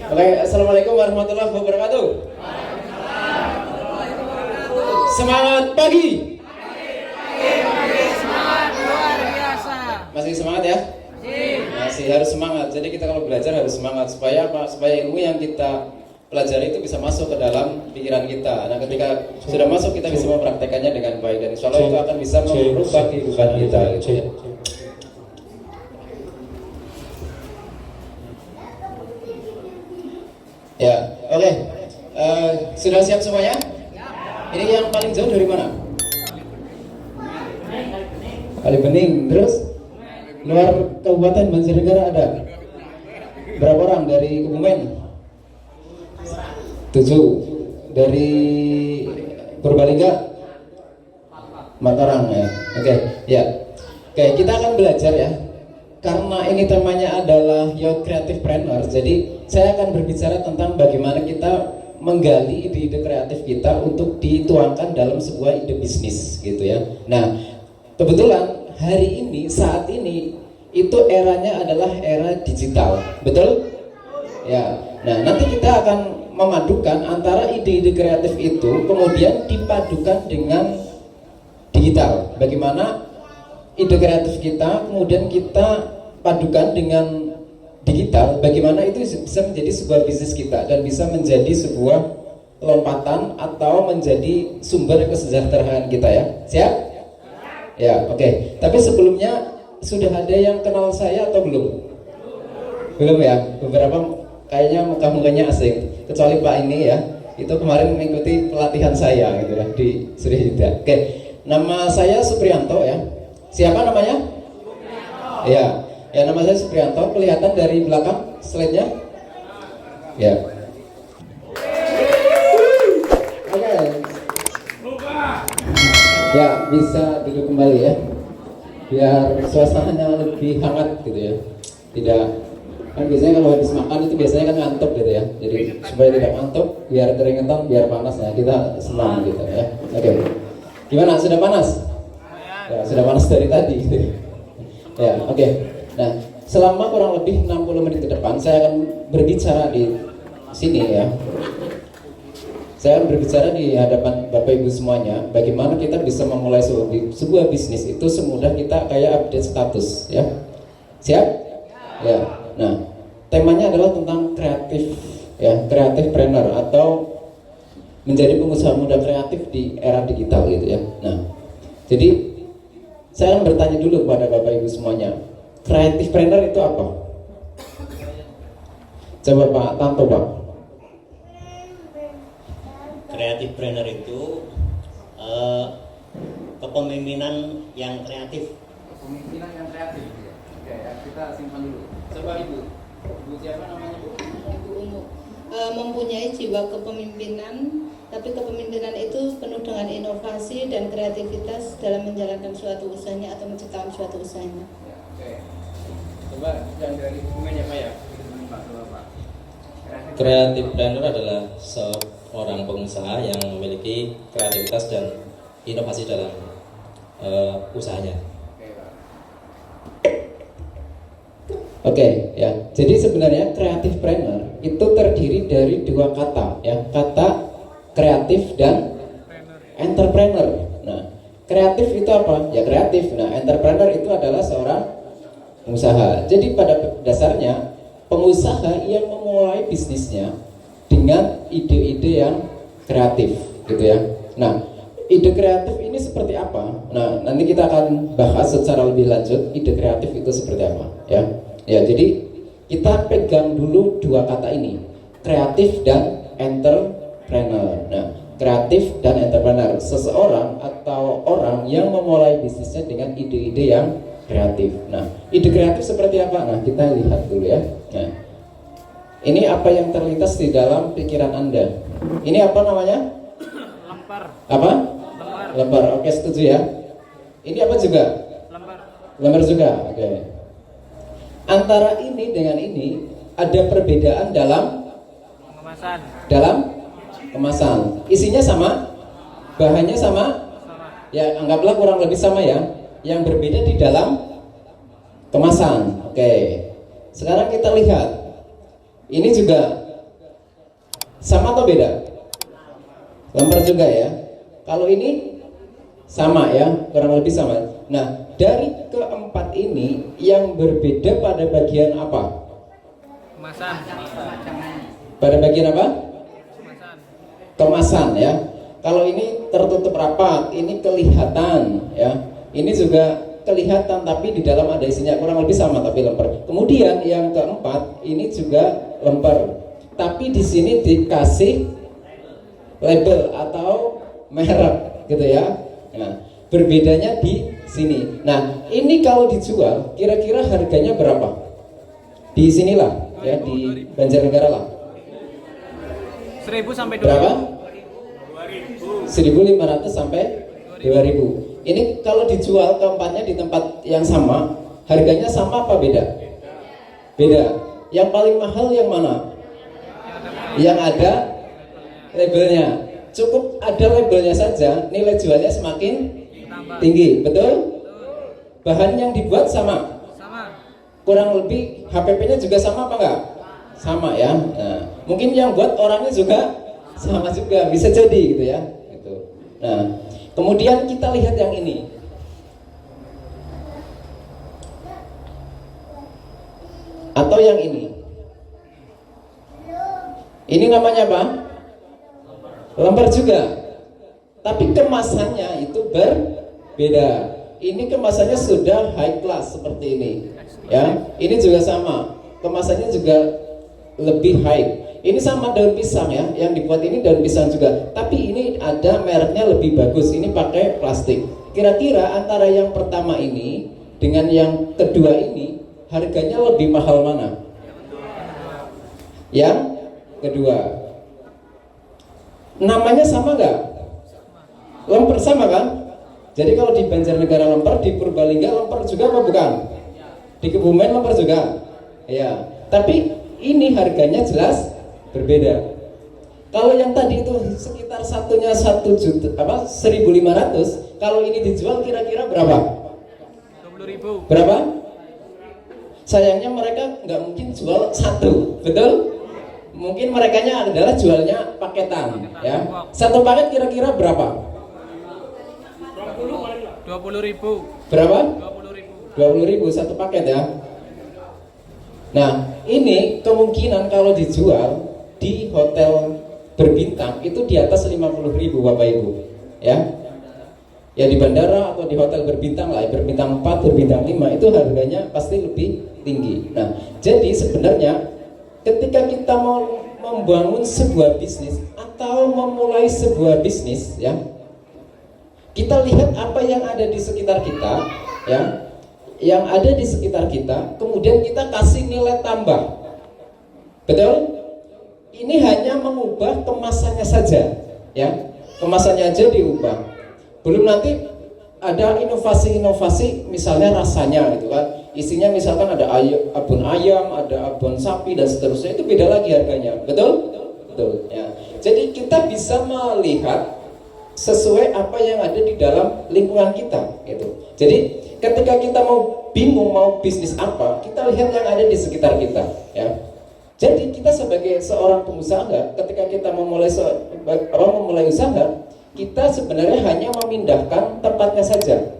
Oke, assalamualaikum warahmatullahi wabarakatuh. Semangat pagi. Semangat luar biasa. Masih semangat ya? Masih harus semangat. Jadi kita kalau belajar harus semangat supaya apa? Supaya ilmu yang kita pelajari itu bisa masuk ke dalam pikiran kita. Nah, ketika sudah masuk kita bisa mempraktekannya dengan baik dan insya Allah itu akan bisa merubah kehidupan kita. Gitu ya. Ya, oke. Sudah siap semuanya? Ini yang paling jauh dari mana? Kali Bening. Terus luar Kabupaten Banjarnegara ada berapa orang dari Kebumen? 7. Dari Purbalingga 4 orang ya. Oke, ya. Oke, kita akan belajar ya. Karena ini temanya adalah Your Creative Planner, jadi saya akan berbicara tentang bagaimana kita menggali ide-ide kreatif kita untuk dituangkan dalam sebuah ide bisnis gitu ya. Nah, kebetulan hari ini, saat ini itu eranya adalah era digital, betul? Ya. Nah, nanti kita akan memadukan antara ide-ide kreatif itu kemudian dipadukan dengan digital. Bagaimana ide kreatif kita kemudian kita padukan dengan digital, bagaimana itu bisa menjadi sebuah bisnis kita dan bisa menjadi sebuah lompatan atau menjadi sumber kesejahteraan kita ya. Siap? Ya, oke. Tapi sebelumnya sudah ada yang kenal saya atau belum? Belum ya? Beberapa kayaknya muka-mukanya asing, kecuali Pak ini ya. Itu kemarin mengikuti pelatihan saya gitu ya di Sriwijaya. Oke. Nama saya Supriyanto ya. Siapa namanya? Supriyanto. Ya, nama saya Supriyanto. Kelihatan dari belakang slide-nya? Ya. Oke. Ya, bisa duduk kembali ya. Biar suasananya lebih hangat gitu ya. Tidak, kan biasanya kalau habis makan itu biasanya kan ngantuk gitu ya. Jadi supaya tidak ngantuk, biar keringetan, biar panas ya. Kita senang gitu ya. Oke. Gimana? Sudah panas? Ya, sudah panas dari tadi gitu. Ya, oke. Nah, selama kurang lebih 60 menit ke depan saya akan berbicara di sini ya. Saya akan berbicara di hadapan Bapak Ibu semuanya bagaimana kita bisa memulai sebuah bisnis itu semudah kita kayak update status ya. Siap? Ya. Nah, temanya adalah tentang kreatif ya, creative planner atau menjadi pengusaha muda kreatif di era digital gitu ya. Nah, jadi saya akan bertanya dulu kepada Bapak Ibu semuanya, creative planner itu apa? Coba Pak Tanto Pak. Creative planner itu kepemimpinan yang kreatif. Kepemimpinan yang kreatif. Oke, kita simpan dulu. Coba Ibu. Ibu siapa namanya Bu? Ibu Umu. Mempunyai jiwa kepemimpinan, tapi kepemimpinan itu penuh dengan inovasi dan kreativitas dalam menjalankan suatu usahanya atau menciptakan suatu usahanya. Ya, oke. Coba yang dari Kebumen ya Pak ya. Pak. Creative planner adalah seorang pengusaha yang memiliki kreativitas dan inovasi dalam usahanya. Oke, ya. Jadi sebenarnya creative planner itu terdiri dari 2 kata ya, kata kreatif dan entrepreneur. Nah, kreatif itu apa? Ya kreatif. Nah, entrepreneur itu adalah seorang pengusaha. Jadi pada dasarnya pengusaha yang memulai bisnisnya dengan ide-ide yang kreatif gitu ya. Nah, ide kreatif ini seperti apa? Nah, nanti kita akan bahas secara lebih lanjut ide kreatif itu seperti apa ya. Ya, jadi kita pegang dulu 2 kata ini, kreatif dan entrepreneur. Nah, kreatif dan entrepreneur, seseorang atau orang yang memulai bisnisnya dengan ide-ide yang kreatif. Nah, ide kreatif seperti apa? Nah, kita lihat dulu ya. Nah, ini apa yang terlintas di dalam pikiran Anda? Ini apa namanya? Lempar. Apa? Lembar. Oke, setuju ya. Ini apa juga? Lempar. Lembar juga. Oke. Antara ini dengan ini ada perbedaan dalam kemasan. Isinya sama, bahannya sama. Ya, anggaplah kurang lebih sama ya. Yang berbeda di dalam kemasan. Oke. Sekarang kita lihat. Ini juga Sama atau beda? Lemper juga ya. Kalau ini sama ya, kurang lebih sama. Nah, dari keempat ini yang berbeda pada bagian apa? Kemasan. Pada bagian apa? Kemasan. Kemasan ya. Kalau ini tertutup rapat, ini kelihatan ya. Ini juga kelihatan tapi di dalam ada isinya, kurang lebih sama tapi lemper. Kemudian yang keempat ini juga lemper. Tapi di sini dikasih label atau merek gitu ya. Nah, berbedanya di sini. Nah, ini kalau dijual kira-kira harganya berapa? Di sinilah ya, di Banjarnegara lah. 1000 sampai 2000. Berapa? 1.500 sampai 2.000. Ini kalau dijual keempatnya di tempat yang sama, harganya sama apa beda? Beda. Yang paling mahal yang mana? Yang ada labelnya. Cukup ada labelnya saja, nilai jualnya semakin tinggi, betul? Bahan yang dibuat sama? Sama. Kurang lebih HPP-nya juga sama apa enggak? Sama ya. Nah, mungkin yang buat orangnya juga sama juga, bisa jadi gitu ya. Gitu. Nah, kemudian kita lihat yang ini. Atau yang ini. Ini namanya apa? Lemper juga. Tapi kemasannya itu berbeda. Ini kemasannya sudah high class seperti ini. Ya, ini juga sama. Kemasannya juga lebih high. Ini sama daun pisang ya, yang dibuat ini daun pisang juga. Tapi ini ada mereknya lebih bagus. Ini pakai plastik. Kira-kira antara yang pertama ini dengan yang kedua ini harganya lebih mahal mana? Yang kedua. Namanya sama nggak? Lemper sama kan? Jadi kalau di Banjarnegara lemper, di Purbalingga lemper juga apa bukan? Di Kebumen lemper juga. Ya. Tapi ini harganya jelas berbeda. Kalau yang tadi itu sekitar satunya 1 juta apa 1.500, kalau ini dijual kira-kira berapa? 20.000. Berapa? Sayangnya mereka nggak mungkin jual satu, betul? Mungkin merekanya adalah jualnya paketan, ya. Satu paket kira-kira berapa? 20.000. Berapa? 20.000. 20.000 satu paket ya. Nah, ini kemungkinan kalau dijual di hotel berbintang itu di atas 50.000 Bapak Ibu, ya. Ya di bandara atau di hotel berbintang lah, berbintang 4, berbintang 5 itu harganya pasti lebih tinggi. Nah, jadi sebenarnya ketika kita mau membangun sebuah bisnis atau memulai sebuah bisnis ya, kita lihat apa yang ada di sekitar kita ya, yang ada di sekitar kita, kemudian kita kasih nilai tambah, betul? Ini hanya mengubah kemasannya saja ya, kemasannya aja diubah, belum nanti ada inovasi-inovasi misalnya rasanya gitu kan, isinya misalkan ada abon ayam, ada abon sapi dan seterusnya, itu beda lagi harganya, betul? Betul ya. Jadi kita bisa melihat sesuai apa yang ada di dalam lingkungan kita gitu. Jadi ketika kita mau bingung mau bisnis apa, kita lihat yang ada di sekitar kita ya. Jadi kita sebagai seorang pengusaha, ketika kita memulai usaha, kita sebenarnya hanya memindahkan tempatnya saja.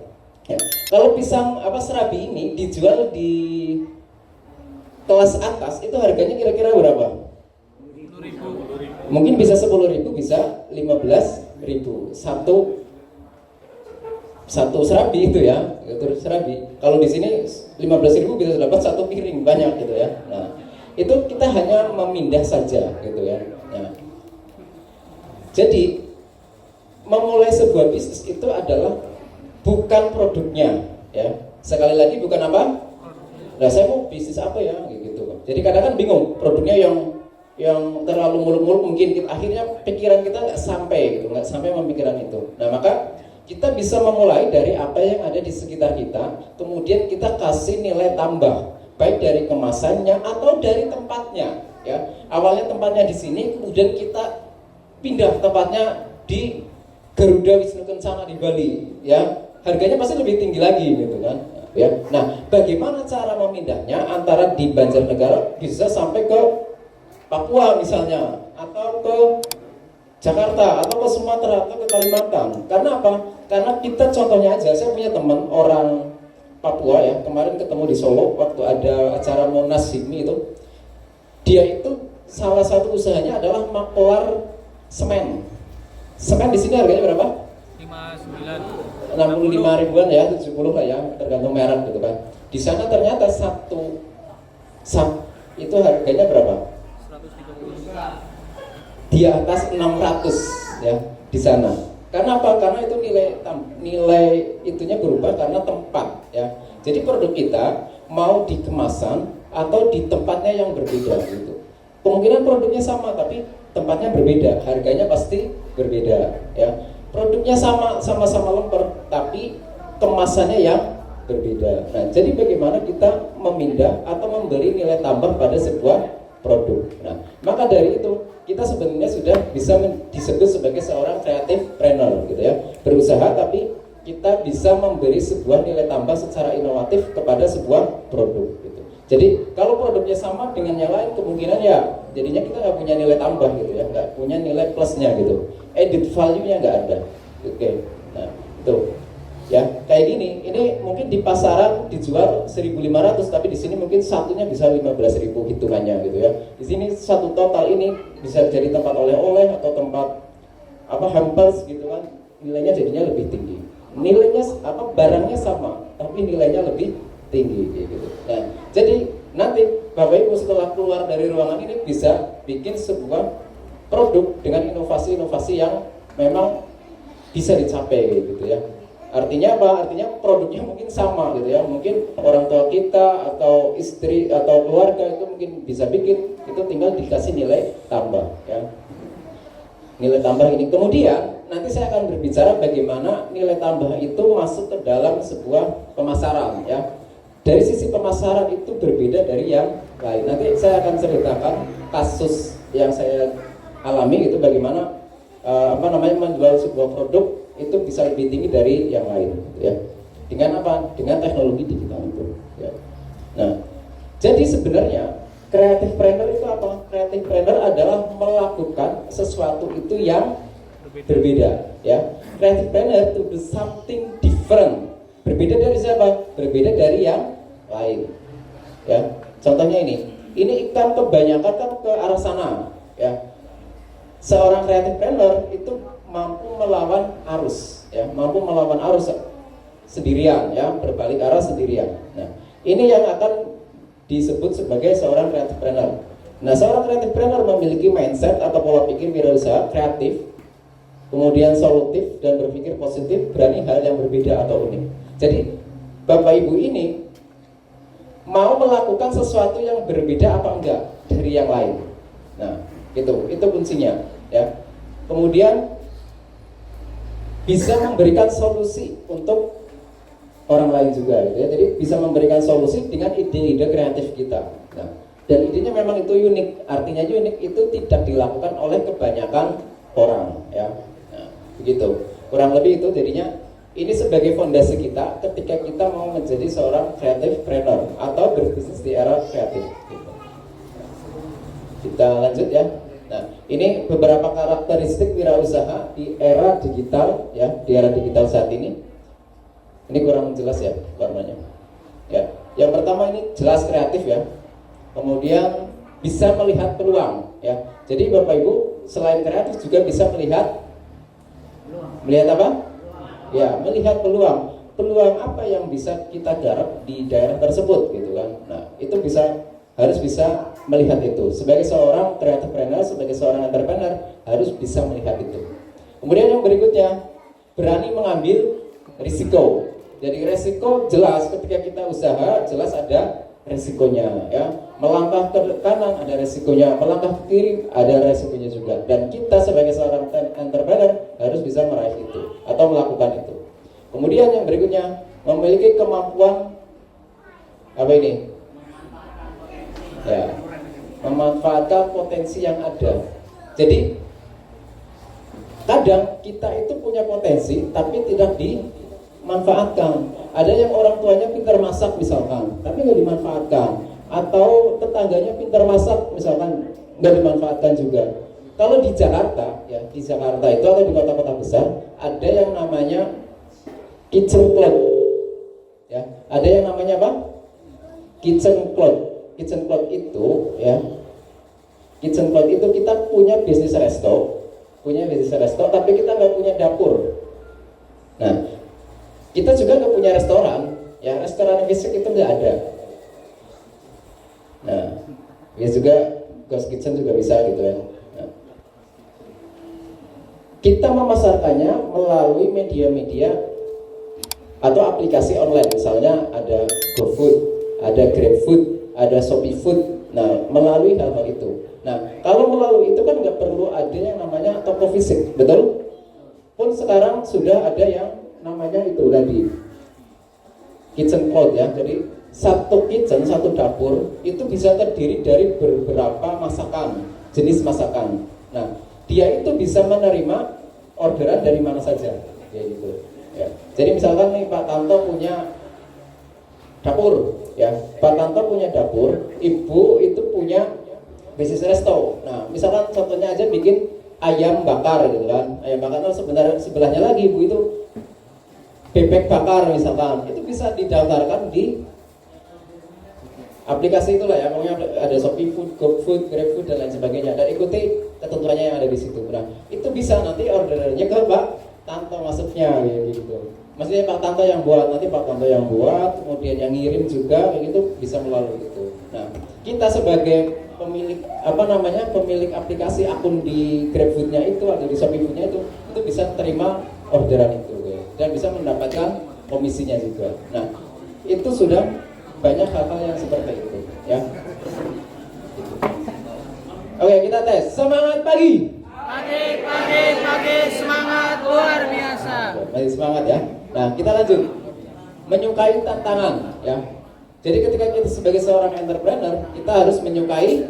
Ya. Kalau pisang serabi ini dijual di kelas atas, itu harganya kira-kira berapa? 10.000. Mungkin bisa 10.000, bisa 15.000 satu serabi itu ya, itu serabi. Kalau di sini 15.000 bisa dapat satu piring banyak gitu ya. Nah, itu kita hanya memindah saja gitu ya. Nah, jadi memulai sebuah bisnis itu adalah bukan produknya ya. Sekali lagi bukan apa? Nah, saya mau bisnis apa ya gitu. Jadi kadang kan bingung, produknya yang terlalu muluk-muluk, mungkin akhirnya pikiran kita nggak sampai gitu, nggak sampai memikiran itu. Nah, maka kita bisa memulai dari apa yang ada di sekitar kita, kemudian kita kasih nilai tambah, baik dari kemasannya atau dari tempatnya ya. Awalnya tempatnya di sini, kemudian kita pindah tempatnya di Garuda Wisnu Kencana di Bali ya, harganya pasti lebih tinggi lagi gitu kan ya. Nah, bagaimana cara memindahnya antara di Banjarnegara bisa sampai ke Papua misalnya, atau ke Jakarta, atau ke Sumatera, atau ke Kalimantan. Karena apa? Karena kita contohnya aja, saya punya teman orang Papua ya, kemarin ketemu di Solo waktu ada acara Monas Hipmi itu. Dia itu salah satu usahanya adalah maklar semen. Semen di sini harganya berapa? 59 65 ribuan ya, 70 lah ya, tergantung merek gitu kan. Di sana ternyata satu sak itu harganya berapa? 130. Di atas 600 ya di sana. Karena apa? Karena itu nilai itunya berubah karena tempat ya. Jadi produk kita mau di kemasan atau di tempatnya yang berbeda gitu. Kemungkinan produknya sama tapi tempatnya berbeda, harganya pasti berbeda ya. Produknya sama-sama lemper tapi kemasannya yang berbeda. Nah, jadi bagaimana kita memindah atau memberi nilai tambah pada sebuah produk. Nah, maka dari itu kita sebenarnya sudah bisa disebut sebagai seorang creative planner gitu ya, berusaha tapi kita bisa memberi sebuah nilai tambah secara inovatif kepada sebuah produk gitu. Jadi kalau produknya sama dengan yang lain kemungkinan ya jadinya kita nggak punya nilai tambah gitu ya, nggak punya nilai plusnya gitu, added value-nya nggak ada. Oke, nah itu ya kayak gini. Ini mungkin di pasaran dijual 1.500 tapi di sini mungkin satunya bisa 15.000 hitungannya gitu ya. Di sini satu total ini bisa jadi tempat oleh-oleh atau tempat apa hampers gitu kan, nilainya jadinya lebih tinggi. Nilainya apa barangnya sama tapi nilainya lebih tinggi gitu. Nah, jadi nanti Bapak Ibu setelah keluar dari ruangan ini bisa bikin sebuah produk dengan inovasi-inovasi yang memang bisa dicapai gitu ya. Artinya apa? Artinya produknya mungkin sama gitu ya. Mungkin orang tua kita atau istri atau keluarga itu mungkin bisa bikin, itu tinggal dikasih nilai tambah ya. Nilai tambah ini. Kemudian nanti saya akan berbicara bagaimana nilai tambah itu masuk ke dalam sebuah pemasaran ya. Dari sisi pemasaran itu berbeda dari yang lain. Nanti saya akan ceritakan kasus yang saya alami gitu bagaimana menjual sebuah produk itu bisa lebih tinggi dari yang lain gitu ya. Dengan apa? Dengan teknologi digital itu ya. Nah, jadi sebenarnya creative planner itu apa? Creative planner adalah melakukan sesuatu itu yang berbeda ya. Creative planner to do something different. Berbeda dari siapa? Berbeda dari yang lain ya. Contohnya ini ikan kebanyakan kan ke arah sana ya. Seorang creative planner itu mampu melawan arus ya, mampu melawan arus sendirian ya, berbalik arah sendirian. Nah, ini yang akan disebut sebagai seorang creative planner. Nah, seorang creative planner memiliki mindset atau pola pikir wirausaha kreatif, kemudian solutif dan berpikir positif, berani hal yang berbeda atau unik. Jadi, Bapak Ibu ini mau melakukan sesuatu yang berbeda apa enggak dari yang lain. Nah, itu kuncinya ya. Kemudian bisa memberikan solusi untuk orang lain juga gitu ya. Jadi bisa memberikan solusi dengan ide-ide kreatif kita. Nah, dan idenya memang itu unik. Artinya unik itu tidak dilakukan oleh kebanyakan orang ya. Nah, begitu. Kurang lebih itu jadinya ini sebagai fondasi kita ketika kita mau menjadi seorang creative planner atau berbisnis di era kreatif gitu. Kita lanjut ya. Nah, ini beberapa karakteristik wirausaha di era digital ya, di era digital saat ini. Ini kurang jelas ya warnanya. Ya, yang pertama ini jelas kreatif ya. Kemudian bisa melihat peluang ya. Jadi Bapak Ibu selain kreatif juga bisa melihat apa? Ya, melihat peluang. Peluang apa yang bisa kita garap di daerah tersebut gitu kan. Nah, itu harus bisa melihat itu. Sebagai seorang creative planner, sebagai seorang entrepreneur harus bisa melihat itu. Kemudian yang berikutnya, berani mengambil risiko. Jadi risiko jelas ketika kita usaha, jelas ada risikonya ya. Melangkah ke kanan ada risikonya, melangkah ke kiri ada risikonya juga. Dan kita sebagai seorang entrepreneur harus bisa meraih itu atau melakukan itu. Kemudian yang berikutnya, memiliki kemampuan apa ini? Ya, memanfaatkan potensi yang ada. Jadi kadang kita itu punya potensi tapi tidak dimanfaatkan. Ada yang orang tuanya pintar masak misalkan, tapi nggak dimanfaatkan. Atau tetangganya pintar masak misalkan, nggak dimanfaatkan juga. Kalau di Jakarta, ya di Jakarta itu atau di kota-kota besar ada yang namanya kitchen cloud, ya ada yang namanya apa? Kitchen cloud. Kitchen cloud itu, ya kitchen cloud itu kita punya bisnis resto, tapi kita nggak punya dapur. Nah, kita juga nggak punya restoran, ya restoran fisik itu nggak ada. Nah, ya juga ghost kitchen juga bisa gitu ya. Kita memasarkannya melalui media-media atau aplikasi online, misalnya ada GoFood, ada GrabFood, ada ShopeeFood. Nah, melalui hal-hal itu. Nah, kalau melalui itu kan nggak perlu ada yang namanya toko fisik, betul? Pun sekarang sudah ada yang namanya itu tadi kitchen cloud ya. Jadi satu kitchen, satu dapur itu bisa terdiri dari beberapa masakan, jenis masakan. Nah, dia itu bisa menerima orderan dari mana saja, ya gitu. Ya. Jadi misalkan nih Pak Tanto punya dapur, ya Pak Tanto punya dapur, Ibu itu punya bisnis resto. Nah, misalkan contohnya aja bikin ayam bakar gitu kan. Ayam bakar itu sebenarnya sebelahnya lagi Ibu itu bebek bakar misalkan. Itu bisa didaftarkan di aplikasi itulah ya, pokoknya ada ShopeeFood, GoFood, GrabFood dan lain sebagainya. Dan ikuti ketentuannya yang ada di situ. Nah, itu bisa nanti orderannya ke Pak Tanto masuknya gitu. Maksudnya Pak Tanto yang buat, nanti Pak Tanto yang buat, kemudian yang ngirim juga kayak gitu bisa melalui itu. Nah, kita sebagai pemilik pemilik aplikasi akun di GrabFood-nya itu atau di ShopeeFood-nya itu bisa terima orderan itu gitu. Dan bisa mendapatkan komisinya juga. Nah, itu sudah banyak hal-hal yang seperti itu ya. Oke, kita tes. Semangat pagi. Pagi, semangat luar biasa. Masih semangat ya. Nah, kita lanjut. Menyukai tantangan ya. Jadi ketika kita sebagai seorang entrepreneur, kita harus menyukai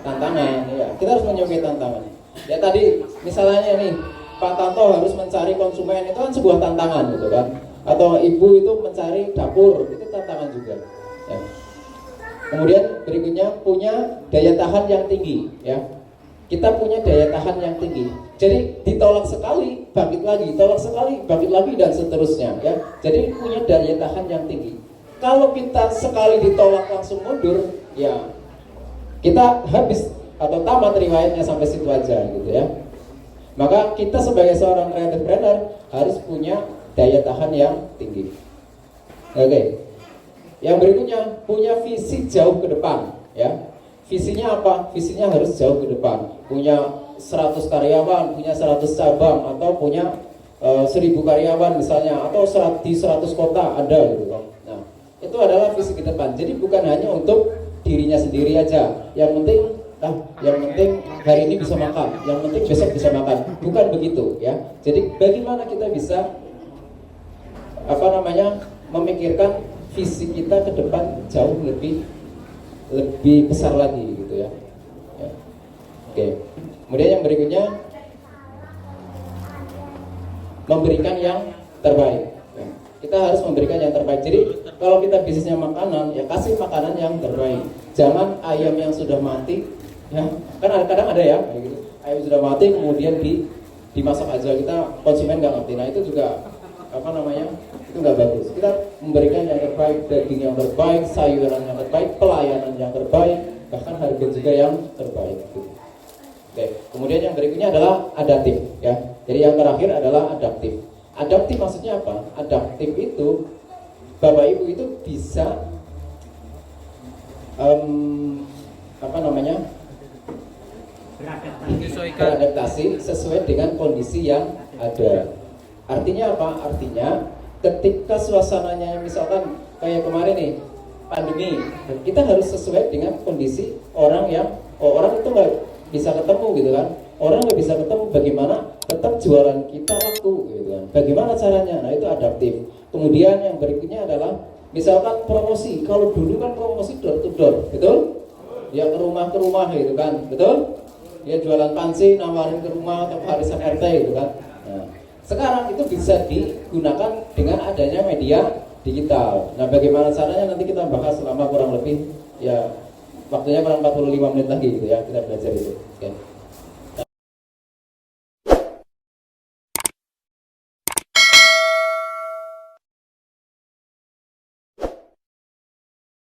tantangan ya. Kita harus menyukai tantangan. Ya tadi misalnya nih, Pak Tanto harus mencari konsumen, itu kan sebuah tantangan gitu kan. Atau ibu itu mencari dapur, itu tantangan juga ya. Kemudian berikutnya punya daya tahan yang tinggi ya. Kita punya daya tahan yang tinggi, jadi ditolak sekali bangkit lagi, tolak sekali bangkit lagi dan seterusnya ya. Jadi punya daya tahan yang tinggi. Kalau kita sekali ditolak langsung mundur ya, kita habis atau tamat riwayatnya sampai situ aja gitu ya. Maka kita sebagai seorang entrepreneur harus punya daya tahan yang tinggi. Oke. Yang berikutnya punya visi jauh ke depan ya. Visinya apa? Visinya harus jauh ke depan. Punya 100 karyawan, punya 100 cabang atau punya 1000 karyawan misalnya, atau di 100 kota ada gitu kan. Nah, itu adalah visi ke depan. Jadi bukan hanya untuk dirinya sendiri aja. Yang penting hari ini bisa makan, yang penting besok bisa makan. Bukan begitu ya. Jadi bagaimana kita bisa memikirkan visi kita ke depan jauh lebih besar lagi gitu ya. Oke. Kemudian yang berikutnya memberikan yang terbaik. Kita harus memberikan yang terbaik. Jadi kalau kita bisnisnya makanan, ya kasih makanan yang terbaik. Jangan ayam yang sudah mati, ya kan kadang ada ya, gitu. Ayam sudah mati kemudian dimasak aja, kita konsumen nggak ngerti. Nah itu juga itu nggak bagus. Kita memberikan yang terbaik, daging yang terbaik, sayuran yang terbaik, pelayanan yang terbaik, bahkan harga juga yang terbaik. Gitu. Oke. Kemudian yang berikutnya adalah adaptif, ya. Jadi yang terakhir adalah adaptif. Adaptif maksudnya apa? Adaptif itu Bapak Ibu itu bisa beradaptasi sesuai dengan kondisi yang ada. Artinya apa? Artinya ketika suasananya misalkan kayak kemarin nih pandemi, kita harus sesuai dengan kondisi orang itu nggak bisa ketemu gitu kan. Orang nggak bisa ketemu, bagaimana tetap jualan kita laku gitu kan. Bagaimana caranya? Nah itu adaptif. Kemudian yang berikutnya adalah misalkan promosi. Kalau dulu kan promosi door to door, betul? Ya ke rumah gitu kan, betul? Dia jualan panci, nawarin ke rumah atau harisan RT gitu kan. Nah, sekarang itu bisa digunakan dengan adanya media digital. Nah, bagaimana caranya nanti kita bahas selama kurang lebih ya waktunya kurang 45 menit lagi gitu ya, kita belajar itu. Oke.